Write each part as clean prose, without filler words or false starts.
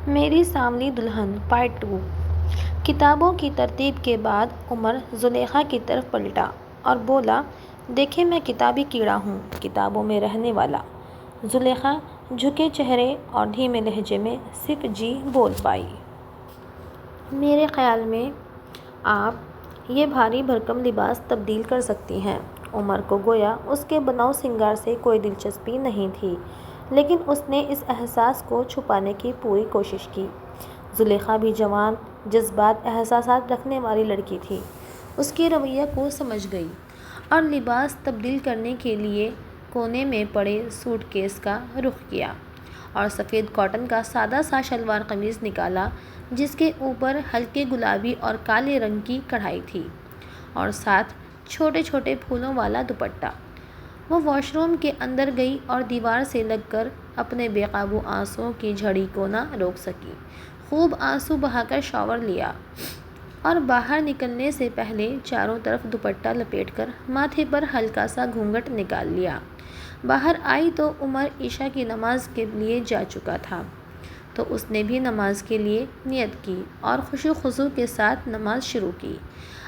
میری سانولی دلہن پارٹ 2۔ کتابوں کی ترتیب کے بعد عمر زلیخا کی طرف پلٹا اور بولا، دیکھیں میں کتابی کیڑا ہوں، کتابوں میں رہنے والا۔ زلیخا جھکے چہرے اور دھیمے لہجے میں صرف جی بول پائی۔ میرے خیال میں آپ یہ بھاری بھرکم لباس تبدیل کر سکتی ہیں۔ عمر کو گویا اس کے بناؤ سنگار سے کوئی دلچسپی نہیں تھی، لیکن اس نے اس احساس کو چھپانے کی پوری کوشش کی۔ زلیخا بھی جوان، جذبات، احساسات رکھنے والی لڑکی تھی۔ اس کے رویے کو سمجھ گئی اور لباس تبدیل کرنے کے لیے کونے میں پڑے سوٹ کیس کا رخ کیا اور سفید کاٹن کا سادہ سا شلوار قمیض نکالا جس کے اوپر ہلکے گلابی اور کالے رنگ کی کڑھائی تھی اور ساتھ چھوٹے چھوٹے پھولوں والا دوپٹہ۔ وہ واش روم کے اندر گئی اور دیوار سے لگ کر اپنے بے قابو آنسوؤں کی جھڑی کو نہ روک سکی۔ خوب آنسو بہا کر شاور لیا اور باہر نکلنے سے پہلے چاروں طرف دوپٹہ لپیٹ کر ماتھے پر ہلکا سا گھونگھٹ نکال لیا۔ باہر آئی تو عمر عشاء کی نماز کے لیے جا چکا تھا، تو اس نے بھی نماز کے لیے نیت کی اور خشوع و خضوع کے ساتھ نماز شروع کی۔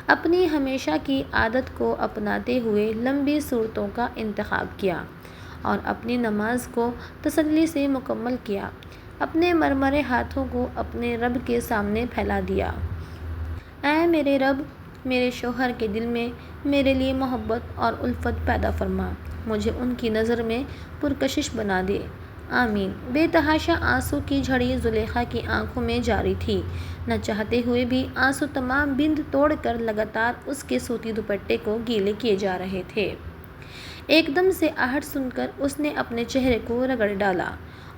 اپنی ہمیشہ کی عادت کو اپناتے ہوئے لمبی سورتوں کا انتخاب کیا اور اپنی نماز کو تسلی سے مکمل کیا۔ اپنے مرمرے ہاتھوں کو اپنے رب کے سامنے پھیلا دیا۔ اے میرے رب، میرے شوہر کے دل میں میرے لیے محبت اور الفت پیدا فرما، مجھے ان کی نظر میں پرکشش بنا دے، آمین۔ بے تحاشا آنسو کی جھڑی زلیخا کی آنکھوں میں جاری تھی۔ نہ چاہتے ہوئے بھی آنسو تمام بند توڑ کر لگاتار اس کے سوتی دوپٹے کو گیلے کیے جا رہے تھے۔ ایک دم سے آہٹ سن کر اس نے اپنے چہرے کو رگڑ ڈالا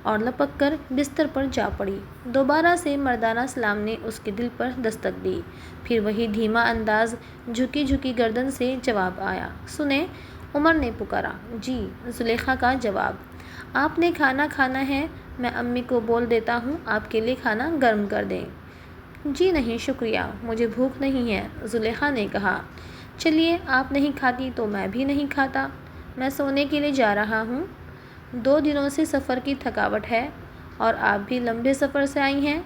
اور لپک کر بستر پر جا پڑی۔ دوبارہ سے مردانہ سلام نے اس کے دل پر دستک دی، پھر وہی دھیما انداز، جھکی جھکی گردن سے جواب آیا۔ سنیں، عمر نے پکارا۔ جی، زلیخا کا جواب۔ آپ نے کھانا کھانا ہے؟ میں امی کو بول دیتا ہوں آپ کے لیے کھانا گرم کر دیں۔ جی نہیں شکریہ، مجھے بھوک نہیں ہے، زلیخا نے کہا۔ چلیے، آپ نہیں کھاتی تو میں بھی نہیں کھاتا، میں سونے کے لیے جا رہا ہوں۔ 2 دنوں سے سفر کی تھکاوٹ ہے اور آپ بھی لمبے سفر سے آئی ہیں،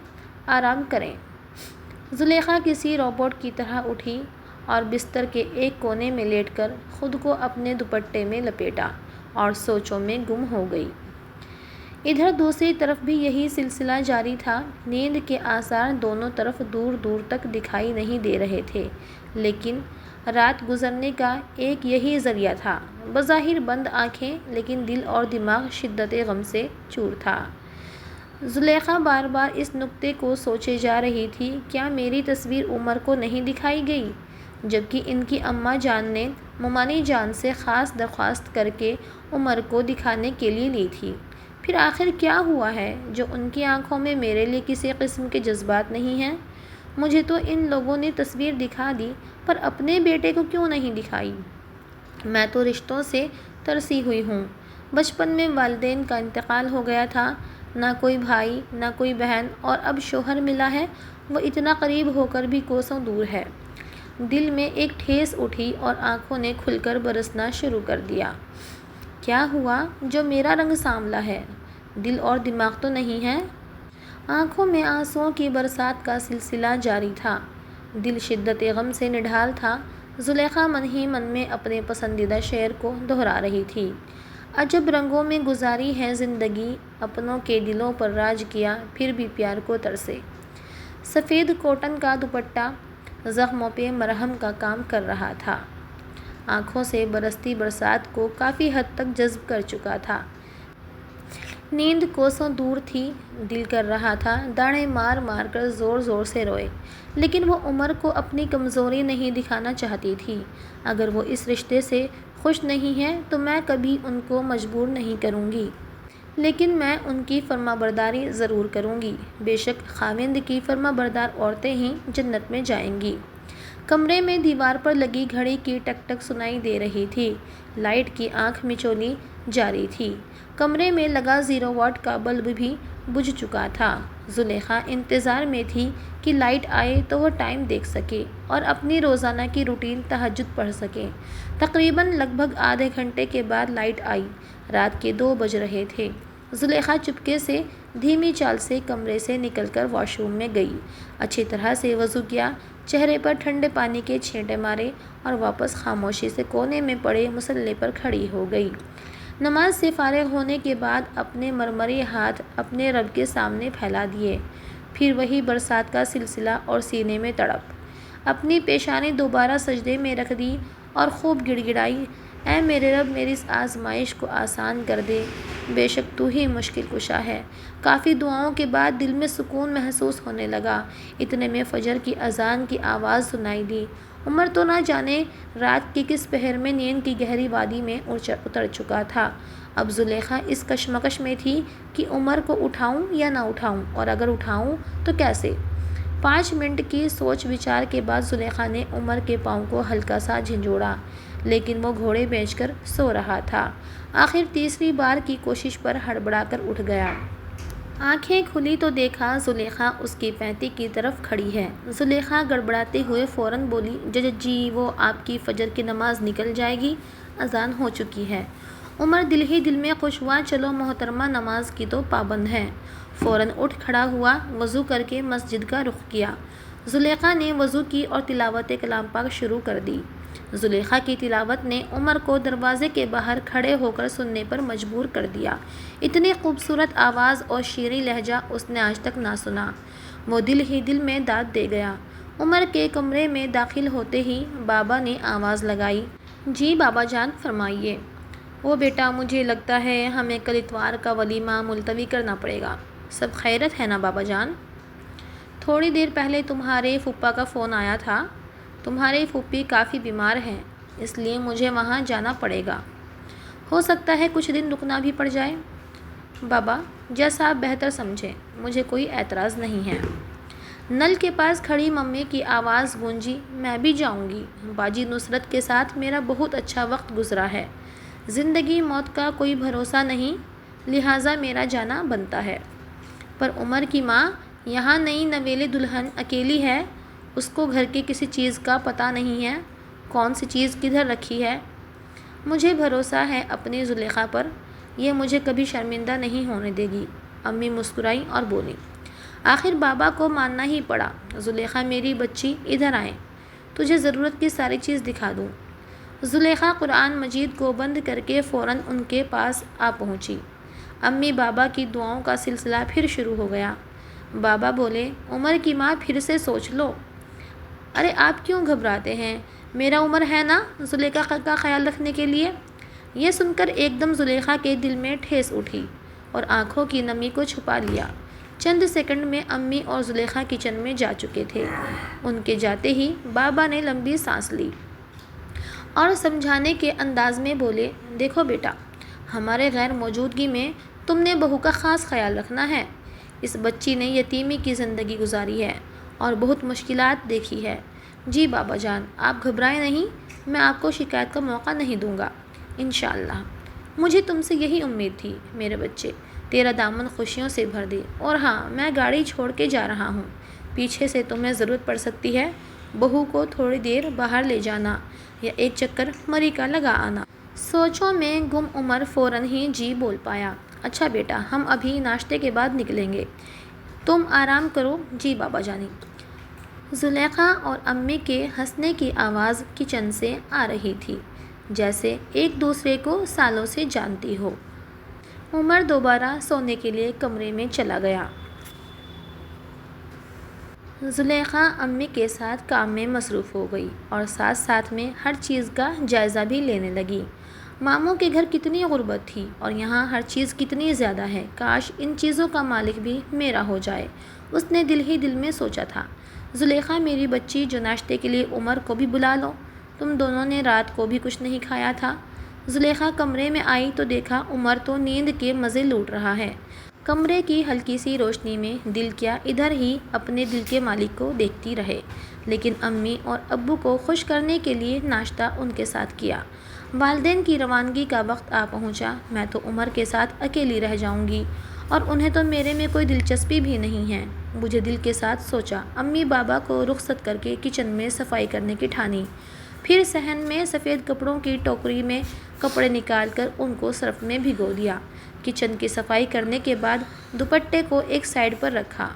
آرام کریں۔ زلیخا کسی روبوٹ کی طرح اٹھی اور بستر کے ایک کونے میں لیٹ کر خود کو اپنے دوپٹے میں لپیٹا اور سوچوں میں گم ہو گئی۔ ادھر دوسری طرف بھی یہی سلسلہ جاری تھا۔ نیند کے آثار دونوں طرف دور دور تک دکھائی نہیں دے رہے تھے، لیکن رات گزرنے کا ایک یہی ذریعہ تھا۔ بظاہر بند آنکھیں، لیکن دل اور دماغ شدت غم سے چور تھا۔ زلیخا بار بار اس نکتے کو سوچے جا رہی تھی، کیا میری تصویر عمر کو نہیں دکھائی گئی؟ جبکہ ان کی اماں جان نے ممانی جان سے خاص درخواست کر کے عمر کو دکھانے کے لیے لی تھی۔ پھر آخر کیا ہوا ہے جو ان کی آنکھوں میں میرے لیے کسی قسم کے جذبات نہیں ہیں؟ مجھے تو ان لوگوں نے تصویر دکھا دی، پر اپنے بیٹے کو کیوں نہیں دکھائی؟ میں تو رشتوں سے ترسی ہوئی ہوں۔ بچپن میں والدین کا انتقال ہو گیا تھا، نہ کوئی بھائی نہ کوئی بہن، اور اب شوہر ملا ہے، وہ اتنا قریب ہو کر بھی کوسوں دور ہے۔ دل میں ایک ٹھیس اٹھی اور آنکھوں نے کھل کر برسنا شروع کر دیا۔ کیا ہوا جو میرا رنگ سانولا ہے، دل اور دماغ تو نہیں ہے؟ آنکھوں میں آنسوؤں کی برسات کا سلسلہ جاری تھا، دل شدت غم سے نڈھال تھا۔ زلیخا من ہی من میں اپنے پسندیدہ شعر کو دہرا رہی تھی۔ عجب رنگوں میں گزاری ہے زندگی، اپنوں کے دلوں پر راج کیا پھر بھی پیار کو ترسے۔ سفید کوٹن کا دوپٹہ زخموں پہ مرہم کا کام کر رہا تھا، آنکھوں سے برستی برسات کو کافی حد تک جذب کر چکا تھا۔ نیند کوسوں دور تھی، دل کر رہا تھا داڑیں مار مار کر زور زور سے روئے، لیکن وہ عمر کو اپنی کمزوری نہیں دکھانا چاہتی تھی۔ اگر وہ اس رشتے سے خوش نہیں ہے تو میں کبھی ان کو مجبور نہیں کروں گی، لیکن میں ان کی فرما برداری ضرور کروں گی۔ بے شک خاوند کی فرما بردار عورتیں ہی جنت میں جائیں گی۔ کمرے میں دیوار پر لگی گھڑی کی ٹک ٹک سنائی دے رہی تھی، لائٹ کی آنکھ مچولی جاری تھی۔ کمرے میں لگا 0 واٹ کا بلب بھی بجھ چکا تھا۔ زلیخا انتظار میں تھی کہ لائٹ آئے تو وہ ٹائم دیکھ سکے اور اپنی روزانہ کی روٹین تہجد پڑھ سکے۔ تقریباً لگ بھگ آدھے گھنٹے کے بعد لائٹ آئی۔ رات کے 2 بج رہے تھے۔ زلیخا چپکے سے دھیمی چال سے کمرے سے نکل کر واش روم میں گئی، اچھی طرح سے وضو کیا، چہرے پر ٹھنڈے پانی کے چھینٹے مارے اور واپس خاموشی سے کونے میں پڑے مصلے پر کھڑی ہو گئی۔ نماز سے فارغ ہونے کے بعد اپنے مرمری ہاتھ اپنے رب کے سامنے پھیلا دیے، پھر وہی برسات کا سلسلہ اور سینے میں تڑپ۔ اپنی پیشانی دوبارہ سجدے میں رکھ دی اور خوب گڑ گڑائی، اے میرے رب، میری اس آزمائش کو آسان کر دے، بے شک تو ہی مشکل کشا ہے۔ کافی دعاؤں کے بعد دل میں سکون محسوس ہونے لگا۔ اتنے میں فجر کی اذان کی آواز سنائی دی۔ عمر تو نہ جانے رات کے کس پہر میں نیند کی گہری وادی میں اتر چکا تھا۔ اب زلیخا اس کشمکش میں تھی کہ عمر کو اٹھاؤں یا نہ اٹھاؤں، اور اگر اٹھاؤں تو کیسے۔ 5 منٹ کی سوچ وچار کے بعد زلیخا نے عمر کے پاؤں کو ہلکا سا جھنجھوڑا، لیکن وہ گھوڑے بیچ کر سو رہا تھا۔ آخر تیسری بار کی کوشش پر ہڑبڑا کر اٹھ گیا۔ آنکھیں کھلی تو دیکھا زلیخا اس کی پینتی کی طرف کھڑی ہے۔ زلیخا گڑبڑاتے ہوئے فوراً بولی، جی وہ آپ کی فجر کی نماز نکل جائے گی، اذان ہو چکی ہے۔ عمر دل ہی دل میں خوش ہوا، چلو محترمہ نماز کی تو پابند ہے۔ فوراً اٹھ کھڑا ہوا، وضو کر کے مسجد کا رخ کیا۔ زلیخا نے وضو کی اور تلاوت کلام پاک شروع کر دی۔ زلیخا کی تلاوت نے عمر کو دروازے کے باہر کھڑے ہو کر سننے پر مجبور کر دیا۔ اتنی خوبصورت آواز اور شیریں لہجہ اس نے آج تک نہ سنا۔ وہ دل ہی دل میں داد دے گیا۔ عمر کے کمرے میں داخل ہوتے ہی بابا نے آواز لگائی، جی بابا جان فرمائیے۔ وہ بیٹا، مجھے لگتا ہے ہمیں کل اتوار کا ولیمہ ملتوی کرنا پڑے گا۔ سب خیریت ہے نا بابا جان؟ تھوڑی دیر پہلے تمہارے پھوپھا کا فون آیا تھا۔ تمہاری پھوپھی کافی بیمار ہیں، اس لیے مجھے وہاں جانا پڑے گا۔ ہو سکتا ہے کچھ دن رکنا بھی پڑ جائے۔ بابا جیسا آپ بہتر سمجھیں، مجھے کوئی اعتراض نہیں ہے۔ نل کے پاس کھڑی ممی کی آواز گونجی، میں بھی جاؤں گی۔ باجی نصرت کے ساتھ میرا بہت اچھا وقت گزرا ہے۔ زندگی موت کا کوئی بھروسہ نہیں، لہٰذا میرا جانا بنتا ہے۔ پر عمر کی ماں یہاں نئی نویلی دلہن اکیلی ہے، اس کو گھر کی کسی چیز کا پتہ نہیں ہے، کون سی چیز کدھر رکھی ہے۔ مجھے بھروسہ ہے اپنی زلیخا پر، یہ مجھے کبھی شرمندہ نہیں ہونے دے گی۔ امی مسکرائیں اور بولی۔ آخر بابا کو ماننا ہی پڑا۔ زلیخا میری بچی، ادھر آئیں، تجھے ضرورت کی ساری چیز دکھا دوں۔ زلیخا قرآن مجید کو بند کر کے فوراً ان کے پاس آ پہنچی۔ امی بابا کی دعاؤں کا سلسلہ پھر شروع ہو گیا۔ بابا بولے، عمر کی ماں پھر سے سوچ لو۔ ارے آپ کیوں گھبراتے ہیں، میرا عمر ہے نا زلیخا کا خیال رکھنے کے لیے۔ یہ سن کر ایک دم زلیخا کے دل میں ٹھیس اٹھی اور آنکھوں کی نمی کو چھپا لیا۔ چند سیکنڈ میں امی اور زلیخا کچن میں جا چکے تھے۔ ان کے جاتے ہی بابا نے لمبی سانس لی اور سمجھانے کے انداز میں بولے، دیکھو بیٹا، ہمارے غیر موجودگی میں تم نے بہو کا خاص خیال رکھنا ہے۔ اس بچی نے یتیمی کی زندگی گزاری ہے اور بہت مشکلات دیکھی ہے۔ جی بابا جان، آپ گھبرائیں نہیں، میں آپ کو شکایت کا موقع نہیں دوں گا، انشاءاللہ۔ مجھے تم سے یہی امید تھی میرے بچے، تیرا دامن خوشیوں سے بھر دے۔ اور ہاں، میں گاڑی چھوڑ کے جا رہا ہوں، پیچھے سے تمہیں ضرورت پڑ سکتی ہے، بہو کو تھوڑی دیر باہر لے جانا یا ایک چکر مری کا لگا آنا۔ سوچوں میں گم عمر فوراً ہی جی بول پایا، اچھا بیٹا، ہم ابھی ناشتے کے بعد نکلیں گے، تم آرام کرو۔ جی بابا جانی۔ زلیخا اور امی کے ہنسنے کی آواز کچن سے آ رہی تھی، جیسے ایک دوسرے کو سالوں سے جانتی ہو۔ عمر دوبارہ سونے کے لیے کمرے میں چلا گیا۔ زلیخا امی کے ساتھ کام میں مصروف ہو گئی اور ساتھ ساتھ میں ہر چیز کا جائزہ بھی لینے لگی۔ ماموں کے گھر کتنی غربت تھی اور یہاں ہر چیز کتنی زیادہ ہے، کاش ان چیزوں کا مالک بھی میرا ہو جائے، اس نے دل ہی دل میں سوچا تھا۔ زلیخا میری بچی، جو ناشتے کے لیے عمر کو بھی بلا لو، تم دونوں نے رات کو بھی کچھ نہیں کھایا تھا۔ زلیخا کمرے میں آئی تو دیکھا عمر تو نیند کے مزے لوٹ رہا ہے۔ کمرے کی ہلکی سی روشنی میں دل کیا ادھر ہی اپنے دل کے مالک کو دیکھتی رہے، لیکن امی اور ابو کو خوش کرنے کے لیے ناشتہ ان کے ساتھ کیا۔ والدین کی روانگی کا وقت آ پہنچا، میں تو عمر کے ساتھ اکیلی رہ جاؤں گی اور انہیں تو میرے میں کوئی دلچسپی بھی نہیں ہے، مجھے دل کے ساتھ سوچا۔ امی بابا کو رخصت کر کے کچن میں صفائی کرنے کی ٹھانی، پھر صحن میں سفید کپڑوں کی ٹوکری میں کپڑے نکال کر ان کو سرف میں بھگو دیا، کچن کی صفائی کرنے کے بعد دوپٹے کو ایک سائیڈ پر رکھا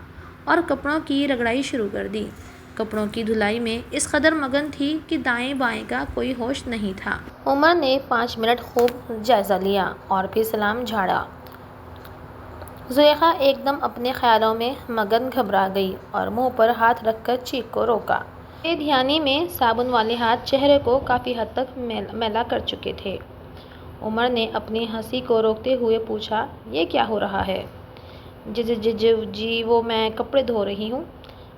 اور کپڑوں کی رگڑائی شروع کر دی۔ کپڑوں کی دھلائی میں اس قدر مگن تھی کہ دائیں بائیں کا کوئی ہوش نہیں تھا۔ عمر نے 5 منٹ خوب جائزہ لیا اور پھر سلام جھاڑا۔ زلیخا ایک دم اپنے خیالوں میں مگن گھبرا گئی اور منہ پر ہاتھ رکھ کر چیخ کو روکا۔ بے دھیانی میں صابن والے ہاتھ چہرے کو کافی حد تک میلا کر چکے تھے۔ عمر نے اپنی ہنسی کو روکتے ہوئے پوچھا، یہ کیا ہو رہا ہے؟ جی وہ میں کپڑے دھو رہی ہوں۔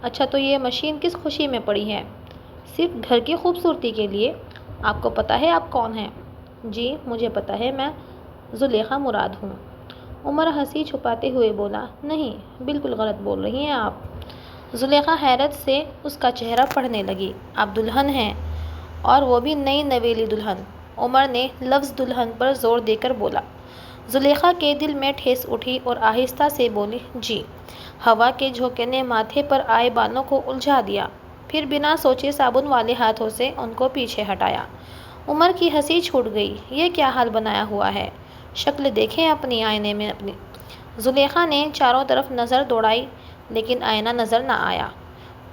اچھا تو یہ مشین کس خوشی میں پڑی ہے؟ صرف گھر کی خوبصورتی کے لیے؟ آپ کو پتہ ہے آپ کون ہیں؟ جی مجھے پتہ ہے، میں زلیخا مراد ہوں۔ عمر ہنسی چھپاتے ہوئے بولا، نہیں بالکل غلط بول رہی ہیں آپ۔ زلیخا حیرت سے اس کا چہرہ پڑھنے لگی۔ آپ دلہن ہیں، اور وہ بھی نئی نویلی دلہن۔ عمر نے لفظ دلہن پر زور دے کر بولا۔ زلیخا کے دل میں ٹھیس اٹھی اور آہستہ سے بولی، جی۔ ہوا کے جھونکے نے ماتھے پر آئے بالوں کو الجھا دیا، پھر بنا سوچے صابن والے ہاتھوں سے ان کو پیچھے ہٹایا۔ عمر کی ہنسی چھوٹ گئی۔ یہ کیا حال بنایا ہوا ہے؟ شکل دیکھیں اپنی آئینے میں اپنی۔ زلیخا نے چاروں طرف نظر دوڑائی لیکن آئینہ نظر نہ آیا۔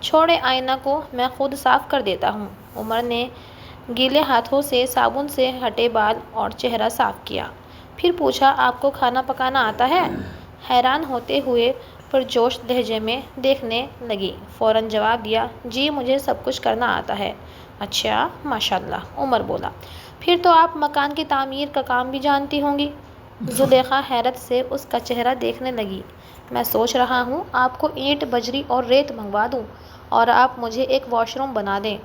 چھوڑے آئینہ کو، میں خود صاف کر دیتا ہوں۔ عمر نے گیلے ہاتھوں سے صابن سے ہٹے بال اور چہرہ صاف کیا، پھر پوچھا، آپ کو کھانا پکانا آتا ہے؟ حیران ہوتے ہوئے پرجوش لہجے میں دیکھنے لگی۔ فوراً جواب دیا، جی مجھے سب کچھ کرنا آتا ہے۔ اچھا ماشاءاللہ، عمر بولا، پھر تو آپ مکان کی تعمیر کا کام بھی جانتی ہوں گی۔ زلیخا حیرت سے اس کا چہرہ دیکھنے لگی۔ میں سوچ رہا ہوں آپ کو اینٹ بجری اور ریت منگوا دوں اور آپ مجھے ایک واش روم بنا دیں۔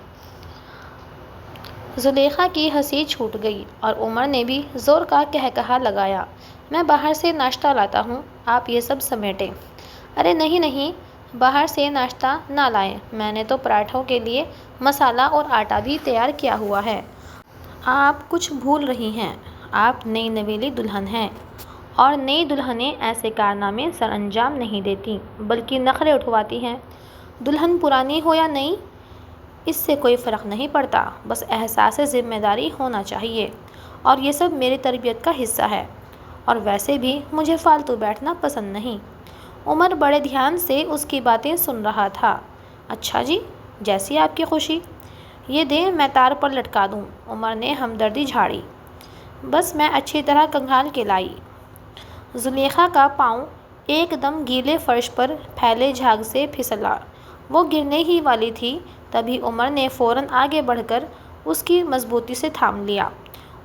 زلیخا کی ہنسی چھوٹ گئی اور عمر نے بھی زور کا قہقہا لگایا۔ میں باہر سے ناشتہ لاتا ہوں، آپ یہ سب سمیٹیں۔ ارے نہیں نہیں، باہر سے ناشتہ نہ لائیں، میں نے تو پراٹھوں کے لیے مسالہ اور آٹا بھی تیار کیا ہوا ہے۔ آپ کچھ بھول رہی ہیں، آپ نئی نویلی دلہن ہیں اور نئی دلہنیں ایسے کارنامے سر انجام نہیں دیتی بلکہ نخرے اٹھواتی ہیں۔ دلہن پرانی ہو یا نئی، اس سے کوئی فرق نہیں پڑتا، بس احساس ذمہ داری ہونا چاہیے، اور یہ سب میری تربیت کا حصہ ہے، اور ویسے بھی مجھے فالتو بیٹھنا پسند نہیں۔ عمر بڑے دھیان سے اس کی باتیں سن رہا تھا۔ اچھا جی، جیسی آپ کی خوشی، یہ دیں میں تار پر لٹکا دوں۔ عمر نے ہمدردی جھاڑی۔ بس میں اچھی طرح کنگھال کے لائی۔ زلیخا کا پاؤں ایک دم گیلے فرش پر پھیلے جھاگ سے پھسلا، وہ گرنے ہی والی تھی، تبھی عمر نے فوراً آگے بڑھ کر اس کی مضبوطی سے تھام لیا۔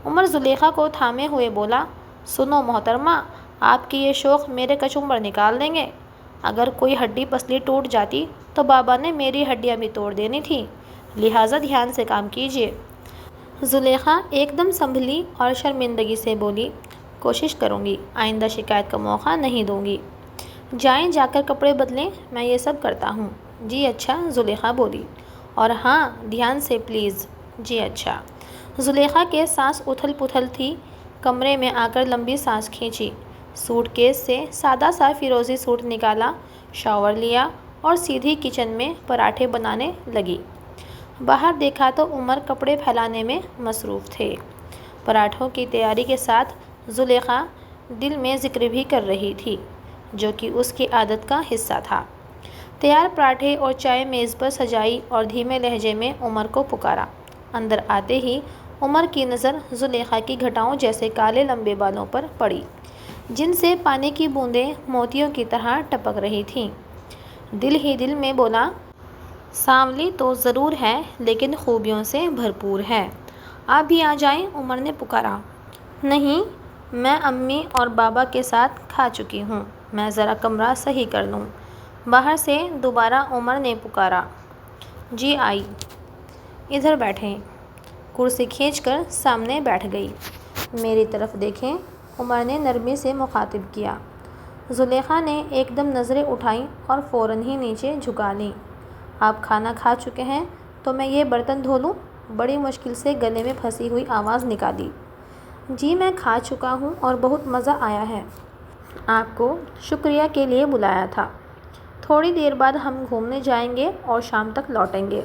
عمر زلیخا کو تھامے ہوئے بولا، سنو محترمہ، آپ کی یہ شوق میرے کچمبر نکال دیں گے۔ اگر کوئی ہڈی پسلی ٹوٹ جاتی تو بابا نے میری ہڈیاں بھی توڑ دینی تھی، لہٰذا دھیان سے کام کیجیے۔ زلیخا ایک دم سنبھلی اور شرمندگی سے بولی، کوشش کروں گی، آئندہ شکایت کا موقع نہیں دوں گی۔ جائیں جا کر کپڑے بدلیں، میں یہ سب کرتا ہوں۔ جی اچھا، زلیخا بولی، اور ہاں دھیان سے پلیز۔ جی اچھا۔ زلیخا کے سانس اتھل پتھل تھی، کمرے میں آ کر لمبی سانس کھینچی، سوٹ کیس سے سادہ سا فیروزی سوٹ نکالا، شاور لیا اور سیدھی کچن میں پراٹھے بنانے لگی۔ باہر دیکھا تو عمر کپڑے پھیلانے میں مصروف تھے۔ پراٹھوں کی تیاری کے ساتھ زلیخا دل میں ذکر بھی کر رہی تھی، جو کہ اس کی عادت کا حصہ تھا۔ تیار پراٹھے اور چائے میز پر سجائی اور دھیمے لہجے میں عمر کو پکارا۔ اندر آتے ہی عمر کی نظر زلیخا کی گھٹاؤں جیسے کالے لمبے بالوں پر پڑی، جن سے پانی کی بوندیں موتیوں کی طرح ٹپک رہی تھیں۔ دل ہی دل میں بولا، سانولی تو ضرور ہے لیکن خوبیوں سے بھرپور ہے، آپ بھی آ جائیں۔ عمر نے پکارا، نہیں میں امی اور بابا کے ساتھ کھا چکی ہوں، میں ذرا کمرہ صحیح کر لوں۔ باہر سے دوبارہ عمر نے پکارا۔ جی آئی، ادھر بیٹھیں۔ کرسی کھینچ کر سامنے بیٹھ گئی۔ میری طرف دیکھیں، عمر نے نرمی سے مخاطب کیا۔ زلیخا نے ایک دم نظریں اٹھائیں اور فوراً ہی نیچے جھکا لیں۔ آپ کھانا کھا چکے ہیں تو میں یہ برتن دھو لوں؟ بڑی مشکل سے گلے میں پھنسی ہوئی آواز نکالی۔ جی میں کھا چکا ہوں اور بہت مزہ آیا ہے، آپ کو شکریہ کے لیے بلایا تھا۔ تھوڑی دیر بعد ہم گھومنے جائیں گے اور شام تک لوٹیں گے۔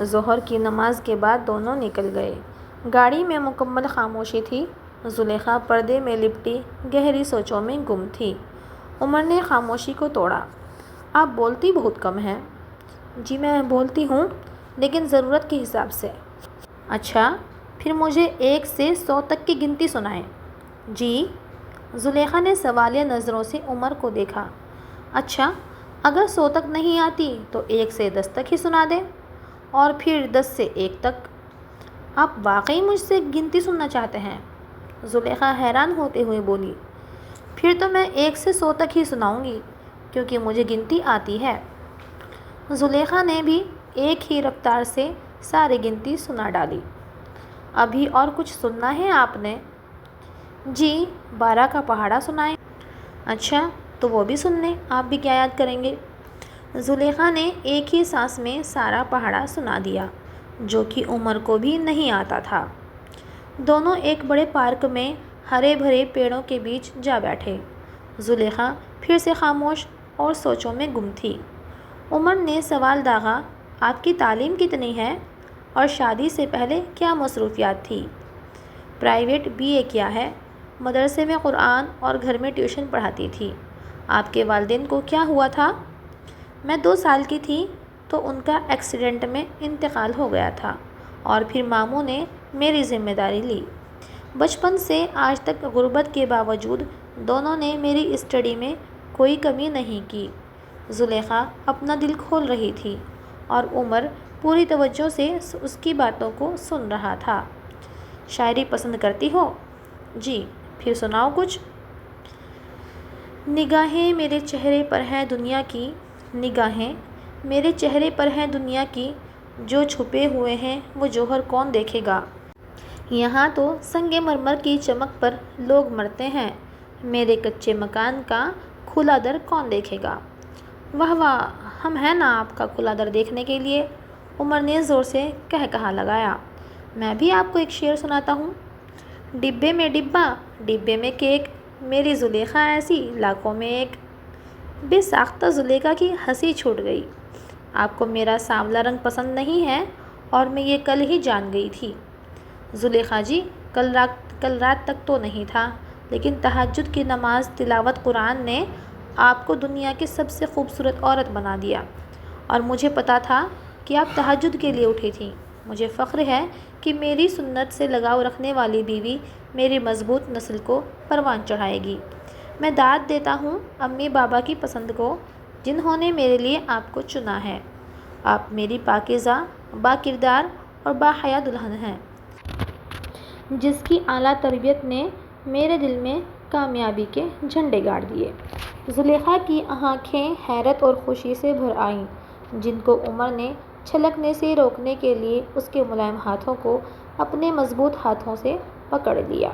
ظہر کی نماز کے بعد دونوں نکل گئے۔ گاڑی میں مکمل خاموشی تھی۔ زلیخا پردے میں لپٹی گہری سوچوں میں گم تھی۔ عمر نے خاموشی کو توڑا۔ آپ بولتی بہت کم ہیں۔ جی میں بولتی ہوں، لیکن ضرورت کے حساب سے۔ اچھا، پھر مجھے 1 سے 100 تک کی گنتی سنائیں۔ جی؟ زلیخا نے سوالیہ نظروں سے عمر کو دیکھا۔ اچھا، اگر 100 تک نہیں آتی تو 1 سے 10 تک ہی سنا دیں، اور پھر 10 سے 1 تک۔ آپ واقعی مجھ سے گنتی سننا چاہتے ہیں؟ زلیخا حیران ہوتے ہوئے بولی۔ پھر تو میں 1 سے 100 تک ہی سناؤں گی، کیونکہ مجھے گنتی آتی ہے۔ زلیخا نے بھی ایک ہی رفتار سے ساری گنتی سنا ڈالی۔ ابھی اور کچھ سننا ہے آپ نے؟ جی، 12 کا پہاڑا سنائیں۔ اچھا، تو وہ بھی سن لیں، آپ بھی کیا یاد کریں گے؟ زلیخا نے ایک ہی سانس میں سارا پہاڑا سنا دیا، جو کہ عمر کو بھی نہیں آتا تھا۔ دونوں ایک بڑے پارک میں ہرے بھرے پیڑوں کے بیچ جا بیٹھے۔ زلیخا پھر سے خاموش اور سوچوں میں گم تھی۔ عمر نے سوال داغا، آپ کی تعلیم کتنی ہے اور شادی سے پہلے کیا مصروفیات تھی؟ پرائیویٹ BA کیا ہے، مدرسے میں قرآن اور گھر میں ٹیوشن پڑھاتی تھی۔ آپ کے والدین کو کیا ہوا تھا؟ میں 2 سال کی تھی تو ان کا ایکسیڈنٹ میں انتقال ہو گیا تھا، اور پھر ماموں نے میری ذمہ داری لی۔ بچپن سے آج تک غربت کے باوجود دونوں نے میری اسٹڈی میں کوئی کمی نہیں کی۔ زلیخا اپنا دل کھول رہی تھی، اور عمر پوری توجہ سے اس کی باتوں کو سن رہا تھا۔ شاعری پسند کرتی ہو؟ جی، پھر سناؤ کچھ۔ نگاہیں میرے چہرے پر ہیں دنیا کی، نگاہیں میرے چہرے پر ہیں دنیا کی، جو چھپے ہوئے ہیں وہ جوہر کون دیکھے گا؟ یہاں تو سنگ مرمر کی چمک پر لوگ مرتے ہیں، میرے کچے مکان کا کھلا در کون دیکھے گا؟ واہ واہ، ہم ہیں نا آپ کا کھلا در دیکھنے کے لیے، عمر نے زور سے کہا لگایا۔ میں بھی آپ کو ایک شعر سناتا ہوں۔ ڈبے میں ڈبہ، ڈبے میں کیک، میری زلیخا ایسی لاکھوں میں ایک۔ بے ساختہ زلیخا کی ہنسی چھوٹ گئی۔ آپ کو میرا سانولا رنگ پسند نہیں ہے، اور میں یہ کل ہی جان گئی تھی۔ زلیخا جی، کل رات تک تو نہیں تھا، لیکن تہجد کی نماز تلاوت قرآن نے آپ کو دنیا کی سب سے خوبصورت عورت بنا دیا، اور مجھے پتا تھا کہ آپ تہجد کے لیے اٹھی تھیں۔ مجھے فخر ہے کہ میری سنت سے لگاؤ رکھنے والی بیوی میری مضبوط نسل کو پروان چڑھائے گی۔ میں داد دیتا ہوں امی بابا کی پسند کو، جنہوں نے میرے لیے آپ کو چنا ہے۔ آپ میری پاکیزہ، با کردار اور باحیا دلہن ہیں، جس کی اعلیٰ تربیت نے میرے دل میں کامیابی کے جھنڈے گاڑ دیے۔ زلیخا کی آنکھیں حیرت اور خوشی سے بھر آئیں، جن کو عمر نے چھلکنے سے روکنے کے لیے اس کے ملائم ہاتھوں کو اپنے مضبوط ہاتھوں سے پکڑ لیا۔